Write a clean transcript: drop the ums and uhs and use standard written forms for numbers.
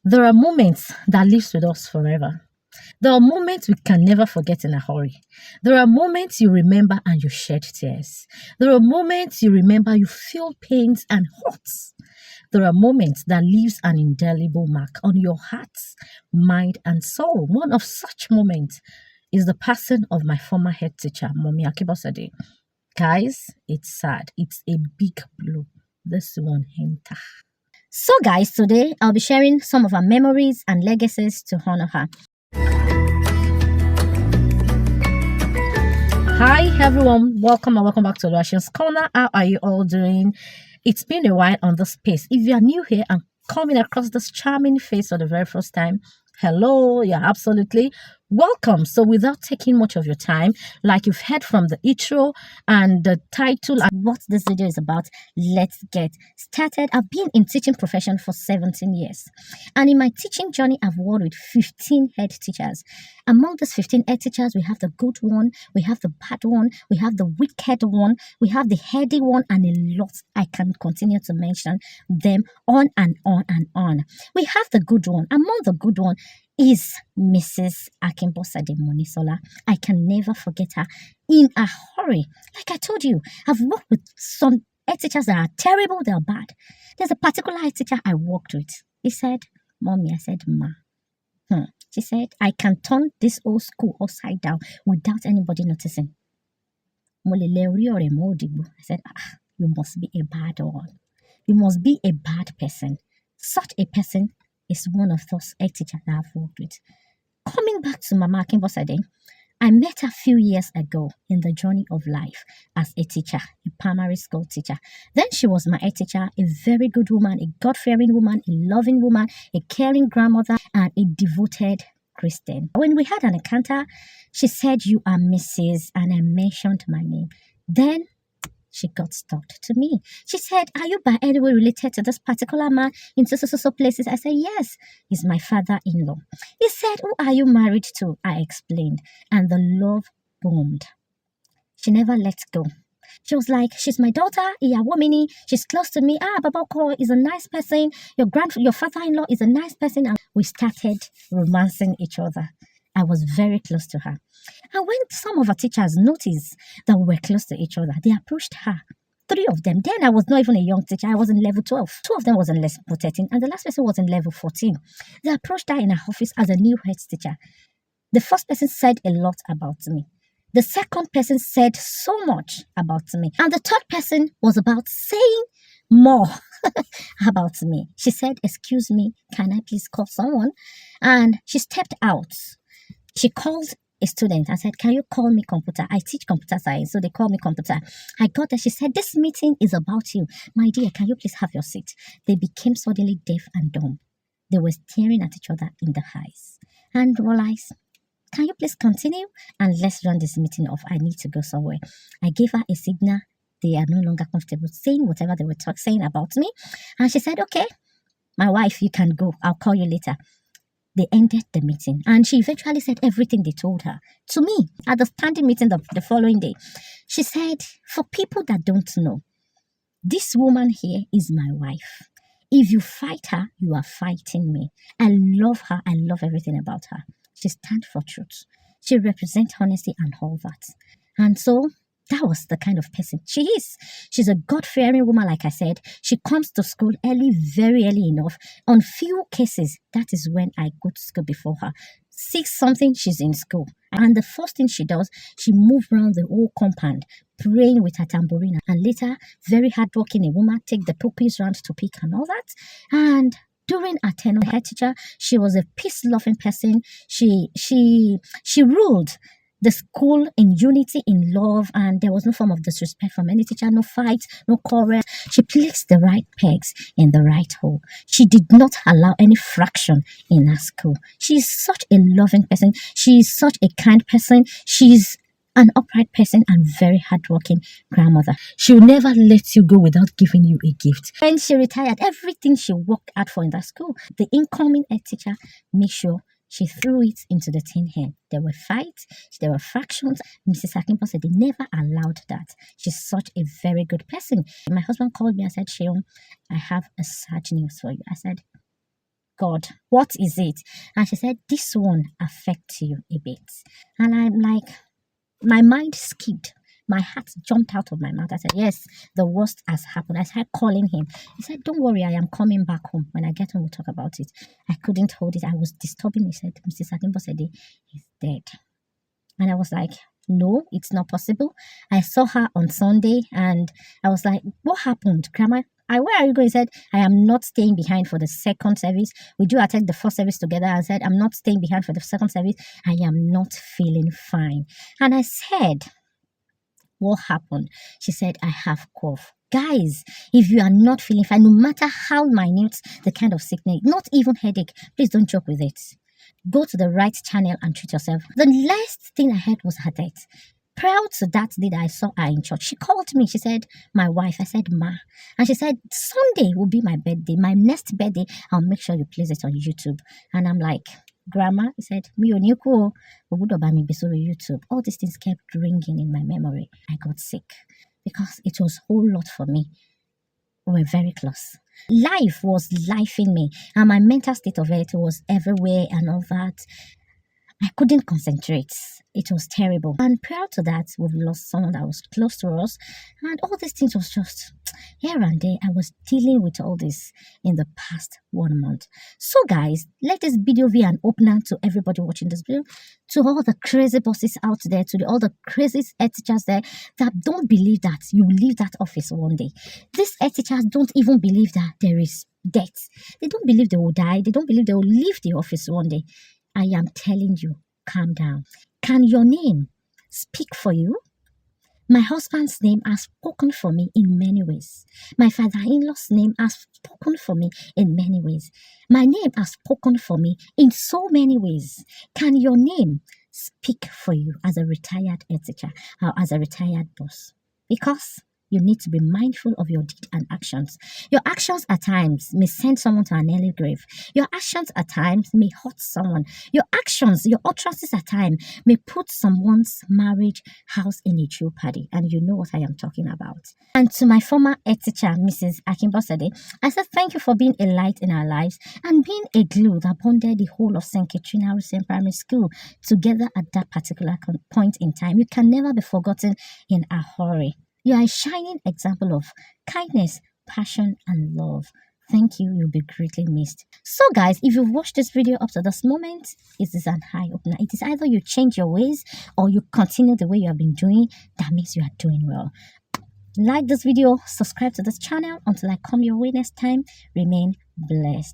There are moments that lives with us forever. There are moments we can never forget in a hurry. There are moments you remember and you shed tears. There are moments you remember you feel pains and hurts. There are moments that leaves an indelible mark on your heart, mind, and soul. One of such moments is the passing of my former head teacher, Mommy Akibosade. Guys, it's sad. It's a big blow. This one, Henta. So, guys, today I'll be sharing some of our memories and legacies to honor her. Hi, everyone. Welcome and welcome back to Russian's Corner. How are you all doing? It's been a while on this space. If you are new here and coming across this charming face for the very first time, hello, you're absolutely welcome. So without taking much of your time, like you've heard from the intro and the title and what this video is about, let's get started. I've been in teaching profession for 17 years. And in my teaching journey, I've worked with 15 head teachers. Among these 15 head teachers, we have the good one, we have the bad one, we have the wicked one, we have the heady one, and a lot. I can continue to mention them on and on and on. We have the good one. Among the good one is Mrs. Akimbosade Monisola. I can never forget her in a hurry. Like I told you, I've worked with some head teachers that are terrible, they're bad. There's a particular head teacher I worked with. He said, Mommy, I said, Ma. She said, I can turn this old school upside down without anybody noticing. I said, you must be a bad one. You must be a bad person. Such a person is one of those head teachers that I've worked with. Coming back to Mama Akimbosade, I met her a few years ago in the journey of life as a teacher, a primary school teacher. Then she was my head teacher, a very good woman, a God-fearing woman, a loving woman, a caring grandmother, and a devoted Christian. When we had an encounter, she said, you are Mrs. and I mentioned my name. Then she got stuck to me. She said, are you by any way related to this particular man in so places? I said, yes, he's my father-in-law. He said, who are you married to? I explained. And the love boomed. She never let go. She was like, she's my daughter, Iyawomini. She's close to me. Babako is a nice person. Your father-in-law is a nice person. And we started romancing each other. I was very close to her. And when some of her teachers noticed that we were close to each other, they approached her. 3 of them. Then I was not even a young teacher. I was in level 12. 2 of them was in level 13, and the last person was in level 14. They approached her in her office as a new head teacher. The first person said a lot about me. The second person said so much about me. And the third person was about saying more about me. She said, excuse me, can I please call someone? And she stepped out. She called a student and said, can you call me computer? I teach computer science, so they call me computer. I got there. She said, this meeting is about you. My dear, can you please have your seat? They became suddenly deaf and dumb. They were staring at each other in the eyes and realized, can you please continue? And let's run this meeting off. I need to go somewhere. I gave her a signal. They are no longer comfortable saying whatever they were saying about me. And she said, okay, my wife, you can go. I'll call you later. They ended the meeting, and she eventually said everything they told her to me at the standing meeting the following day. She said, for people that don't know, this woman here is my wife. If you fight her, you are fighting me. I love her. I love everything about her. She stands for truth. She represents honesty and all that. And so that was the kind of person she is. She's a God-fearing woman, like I said. She comes to school early, very early enough. On few cases, that is when I go to school before her. 6 something, she's in school. And the first thing she does, she moves around the whole compound, praying with her tambourine. And later, very hardworking a woman, take the puppies around to pick and all that. And during her tenure, her teacher, she was a peace-loving person. She ruled the school in unity, in love, and there was no form of disrespect from any teacher, no fights, no quarrel. She placed the right pegs in the right hole. She did not allow any fraction in her school. She is such a loving person. She is such a kind person. She's an upright person and very hardworking grandmother. She will never let you go without giving you a gift. When she retired, everything she worked hard for in that school, the incoming head teacher made sure she threw it into the tin hen. There were fights, there were fractions. Mrs. Akimbo said they never allowed that. She's such a very good person. My husband called me and said, Sheon, I have a sad news for you. I said, God, what is it? And she said, this one affects you a bit. And I'm like, my mind skipped. My heart jumped out of my mouth. I said, yes, the worst has happened. I started calling him. He said, don't worry, I am coming back home. When I get home, we'll talk about it. I couldn't hold it. I was disturbing. He said, Mrs. Akimbosede is dead. And I was like, no, it's not possible. I saw her on Sunday and I was like, what happened, Grandma? Where are you going? He said, I am not staying behind for the second service. We do attend the first service together. I said, I'm not staying behind for the second service. I am not feeling fine. And I said, what happened? She said, I have cough. Guys, if you are not feeling fine, no matter how minute the kind of sickness, not even headache, please don't joke with it. Go to the right channel and treat yourself. The last thing I heard was her death. Prior to that day that I saw her in church, she called me. She said, my wife. I said, ma. And she said, Sunday will be my birthday. My next birthday, I'll make sure you place it on YouTube. And I'm like, Grandma, he said, me on YouTube. All these things kept ringing in my memory. I got sick because it was a whole lot for me. We were very close. Life was life in me, and my mental state of it was everywhere and all that. I couldn't concentrate. It was terrible. And prior to that, we've lost someone that was close to us. And all these things was just here and there. I was dealing with all this in the past 1 month. So guys, let this video be an opener to everybody watching this video, to all the crazy bosses out there, to all the crazy head teachers there that don't believe that you will leave that office one day. These head teachers don't even believe that there is death. They don't believe they will die. They don't believe they will leave the office one day. I am telling you, calm down. Can your name speak for you? My husband's name has spoken for me in many ways. My father-in-law's name has spoken for me in many ways. My name has spoken for me in so many ways. Can your name speak for you as a retired head teacher or as a retired boss? Because you need to be mindful of your deed and actions. Your actions at times may send someone to an early grave. Your actions at times may hurt someone. Your actions, your utterances at times may put someone's marriage house in a jeopardy. And you know what I am talking about. And to my former head teacher, Mrs. Akimbosede, I said thank you for being a light in our lives and being a glue that bonded the whole of St. Katrina Russian Primary School together at that particular point in time. You can never be forgotten in a hurry. You are a shining example of kindness, passion, and love. Thank you. You'll be greatly missed. So guys, if you've watched this video up to this moment, it is an eye-opener. It is either you change your ways or you continue the way you have been doing. That means you are doing well. Like this video, subscribe to this channel. Until I come your way next time, remain blessed.